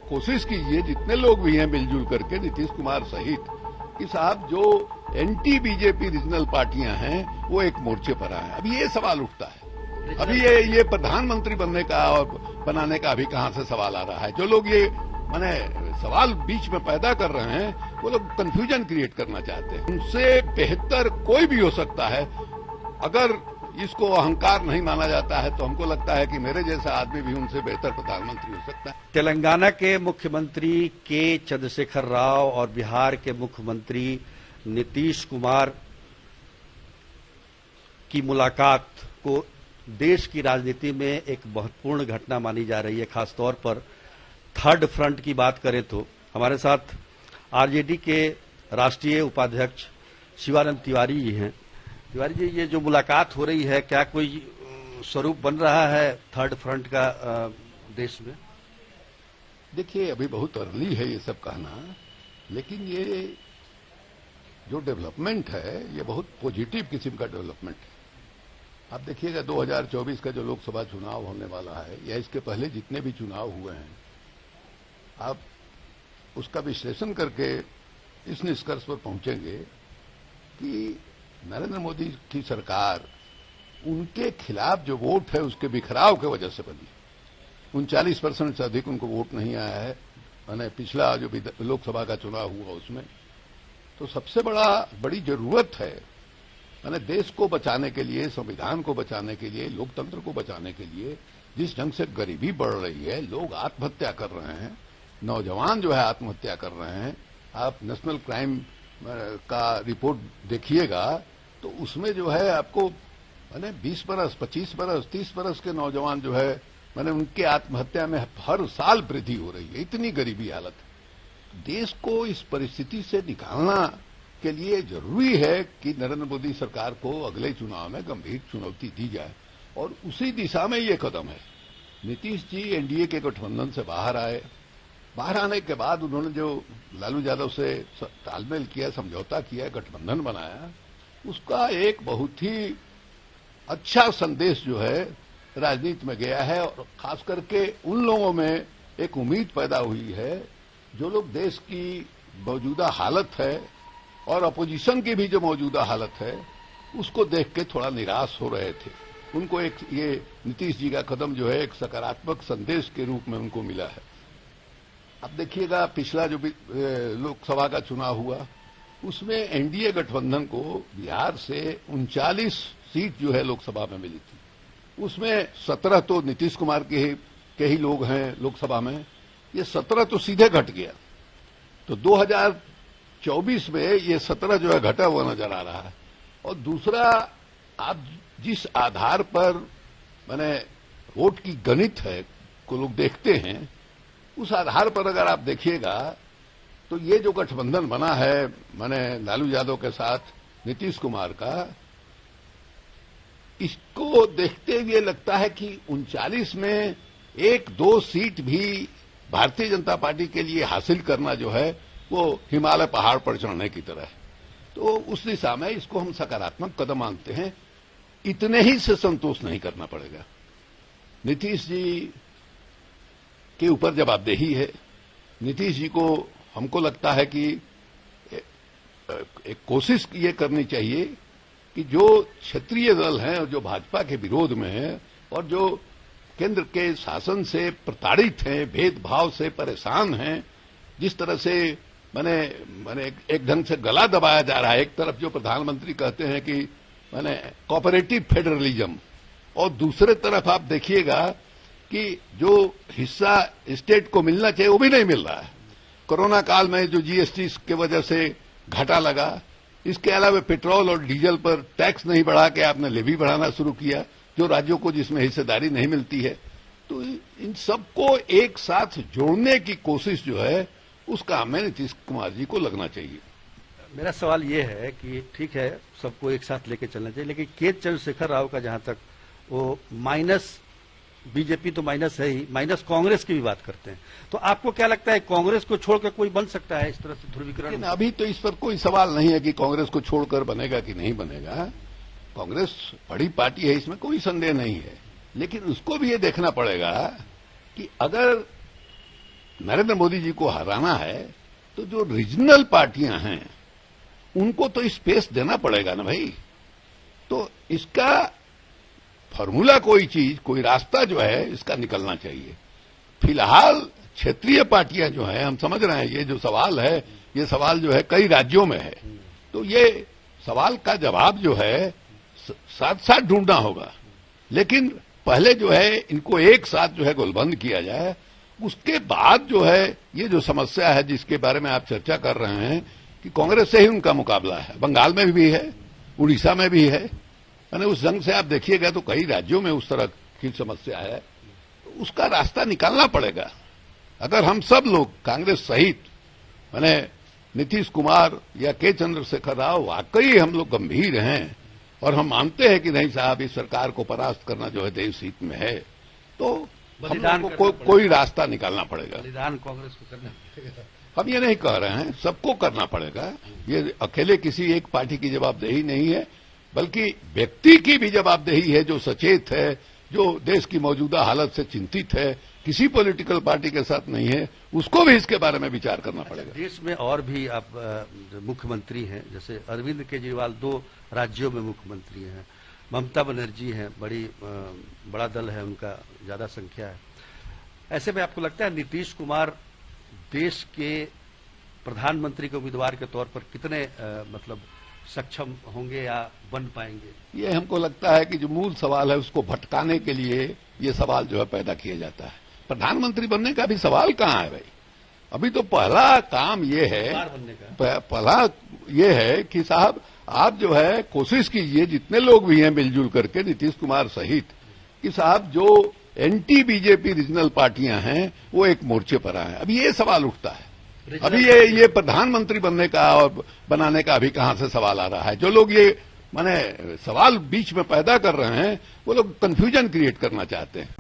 कोशिश कीजिए जितने लोग भी हैं मिलजुल करके नीतीश कुमार सहित कि साहब जो एंटी बीजेपी रीजनल पार्टियां हैं वो एक मोर्चे पर आए। अभी ये सवाल उठता है, अभी ये प्रधानमंत्री बनने का और बनाने का अभी कहां से सवाल आ रहा है। जो लोग ये माने सवाल बीच में पैदा कर रहे हैं वो लोग कंफ्यूजन क्रिएट करना चाहते हैं। उनसे बेहतर कोई भी हो सकता है। अगर इसको अहंकार नहीं माना जाता है तो हमको लगता है कि मेरे जैसा आदमी भी उनसे बेहतर प्रधानमंत्री हो सकता है। तेलंगाना के मुख्यमंत्री के चंद्रशेखर राव और बिहार के मुख्यमंत्री नीतीश कुमार की मुलाकात को देश की राजनीति में एक महत्वपूर्ण घटना मानी जा रही है। खासतौर पर थर्ड फ्रंट की बात करें तो हमारे साथ आरजेडी के राष्ट्रीय उपाध्यक्ष शिवानंद तिवारी जी हैं। तिवारी जी, ये जो मुलाकात हो रही है क्या कोई स्वरूप बन रहा है थर्ड फ्रंट का देश में? देखिए, अभी बहुत अर्ली है ये सब कहना, लेकिन ये जो डेवलपमेंट है ये बहुत पॉजिटिव किस्म का डेवलपमेंट है। आप देखिएगा 2024 का जो लोकसभा चुनाव होने वाला है या इसके पहले जितने भी चुनाव हुए हैं, आप उसका विश्लेषण करके इस निष्कर्ष पर पहुंचेंगे कि नरेंद्र मोदी की सरकार उनके खिलाफ जो वोट है उसके बिखराव की वजह से बनी। 39% से अधिक उनको वोट नहीं आया है मैंने पिछला जो लोकसभा का चुनाव हुआ उसमें। तो सबसे बड़ी जरूरत है मैंने देश को बचाने के लिए, संविधान को बचाने के लिए, लोकतंत्र को बचाने के लिए जिस ढंग से गरीबी बढ़ रही है, लोग आत्महत्या कर रहे हैं, नौजवान जो है आत्महत्या कर रहे हैं। आप नेशनल क्राइम का रिपोर्ट देखिएगा तो उसमें जो है आपको मैंने 20 बरस, 25 बरस, 30 बरस के नौजवान जो है मैंने उनके आत्महत्या में हर साल वृद्धि हो रही है। इतनी गरीबी हालत है। देश को इस परिस्थिति से निकालना के लिए जरूरी है कि नरेंद्र मोदी सरकार को अगले चुनाव में गंभीर चुनौती दी जाए और उसी दिशा में ये कदम है। नीतीश जी एनडीए के गठबंधन से बाहर आए। बाहर आने के बाद उन्होंने जो लालू यादव से तालमेल किया, समझौता किया, गठबंधन बनाया, उसका एक बहुत ही अच्छा संदेश जो है राजनीति में गया है और खास करके उन लोगों में एक उम्मीद पैदा हुई है जो लोग देश की मौजूदा हालत है और अपोजिशन की भी जो मौजूदा हालत है उसको देख के थोड़ा निराश हो रहे थे। उनको एक ये नीतीश जी का कदम जो है एक सकारात्मक संदेश के रूप में उनको मिला है। अब देखिएगा पिछला जो भी लोकसभा का चुनाव हुआ उसमें एनडीए गठबंधन को बिहार से 39 सीट जो है लोकसभा में मिली थी। उसमें 17 तो नीतीश कुमार के ही लोग हैं लोकसभा में, ये 17 तो सीधे घट गया। तो 2024 में ये 17 जो है घटा हुआ नजर आ रहा है। और दूसरा, आप जिस आधार पर मैंने वोट की गणित है को लोग देखते हैं, उस आधार पर अगर आप देखिएगा तो ये जो गठबंधन बना है मैंने लालू यादव के साथ नीतीश कुमार का, इसको देखते हुए लगता है कि 39 में 1-2 सीट भी भारतीय जनता पार्टी के लिए हासिल करना जो है वो हिमालय पहाड़ पर चढ़ने की तरह है। तो उस दिशा में इसको हम सकारात्मक कदम मानते हैं। इतने ही से संतोष नहीं करना पड़ेगा। नीतीश जी के ऊपर जवाबदेही है। नीतीश जी को हमको लगता है कि एक कोशिश ये करनी चाहिए कि जो क्षेत्रीय दल हैं और जो भाजपा के विरोध में हैं और जो केंद्र के शासन से प्रताड़ित हैं, भेदभाव से परेशान हैं, जिस तरह से मैंने एक ढंग से गला दबाया जा रहा है। एक तरफ जो प्रधानमंत्री कहते हैं कि मैंने कोऑपरेटिव फेडरलिज्म, और दूसरे तरफ आप देखिएगा कि जो हिस्सा स्टेट को मिलना चाहिए वो भी नहीं मिल रहा है। कोरोना काल में जो जीएसटी की वजह से घाटा लगा, इसके अलावा पेट्रोल और डीजल पर टैक्स नहीं बढ़ा के आपने लेवी बढ़ाना शुरू किया जो राज्यों को जिसमें हिस्सेदारी नहीं मिलती है। तो इन सबको एक साथ जोड़ने की कोशिश जो है उस काम में नीतीश कुमार जी को लगना चाहिए। मेरा सवाल ये है कि ठीक है सबको एक साथ लेके चलना चाहिए, लेकिन के चंद्रशेखर राव का जहां तक वो माइनस बीजेपी तो माइनस है ही, माइनस कांग्रेस की भी बात करते हैं, तो आपको क्या लगता है कांग्रेस को छोड़कर कोई बन सकता है इस तरह से ध्रुवीकरण? अभी तो इस पर कोई सवाल नहीं है कि कांग्रेस को छोड़कर बनेगा कि नहीं बनेगा। कांग्रेस बड़ी पार्टी है, इसमें कोई संदेह नहीं है, लेकिन उसको भी ये देखना पड़ेगा कि अगर नरेंद्र मोदी जी को हराना है तो जो रीजनल पार्टियां हैं उनको तो स्पेस देना पड़ेगा ना भाई। तो इसका फॉर्मूला, कोई चीज, कोई रास्ता जो है इसका निकलना चाहिए। फिलहाल क्षेत्रीय पार्टियां जो है, हम समझ रहे हैं ये जो सवाल है, ये सवाल जो है कई राज्यों में है, तो ये सवाल का जवाब जो है साथ साथ ढूंढना होगा। लेकिन पहले जो है इनको एक साथ जो है गोलबंद किया जाए, उसके बाद जो है ये जो समस्या है जिसके बारे में आप चर्चा कर रहे हैं कि कांग्रेस से ही उनका मुकाबला है, बंगाल में भी है, उड़ीसा में भी है, यानी उस जंग से आप देखिएगा तो कई राज्यों में उस तरह की समस्या है। तो उसका रास्ता निकालना पड़ेगा। अगर हम सब लोग कांग्रेस सहित, माने नीतीश कुमार या के चंद्रशेखर राव वाकई हम लोग गंभीर हैं और हम मानते हैं कि नहीं साहब इस सरकार को परास्त करना जो है देश हित में है, तो हम लोग को कोई रास्ता निकालना पड़ेगा। बलिदान कांग्रेस को करना पड़ेगा। हम ये नहीं कह रहे हैं, सबको करना पड़ेगा। ये अकेले किसी एक पार्टी की जवाबदेही नहीं है, बल्कि व्यक्ति की भी जवाबदेही है जो सचेत है, जो देश की मौजूदा हालत से चिंतित है, किसी पॉलिटिकल पार्टी के साथ नहीं है, उसको भी इसके बारे में विचार करना पड़ेगा। देश में और भी आप मुख्यमंत्री हैं, जैसे अरविंद केजरीवाल 2 राज्यों में मुख्यमंत्री हैं, ममता बनर्जी हैं, बड़ा दल है उनका, ज्यादा संख्या है। ऐसे में आपको लगता है नीतीश कुमार देश के प्रधानमंत्री के उम्मीदवार के तौर पर कितने मतलब सक्षम होंगे या बन पाएंगे? ये हमको लगता है कि जो मूल सवाल है उसको भटकाने के लिए ये सवाल जो है पैदा किया जाता है। प्रधानमंत्री बनने का भी सवाल कहाँ है भाई? अभी तो पहला काम ये है, पहला ये है कि साहब आप जो है कोशिश कीजिए, जितने लोग भी हैं मिलजुल करके, नीतीश कुमार सहित, कि साहब जो एंटी बीजेपी रीजनल पार्टियां हैं वो एक मोर्चे पर आए। अभी ये सवाल उठता है, अभी ये प्रधानमंत्री बनने का और बनाने का अभी कहां से सवाल आ रहा है? जो लोग ये माने सवाल बीच में पैदा कर रहे हैं वो लोग कंफ्यूजन क्रिएट करना चाहते हैं।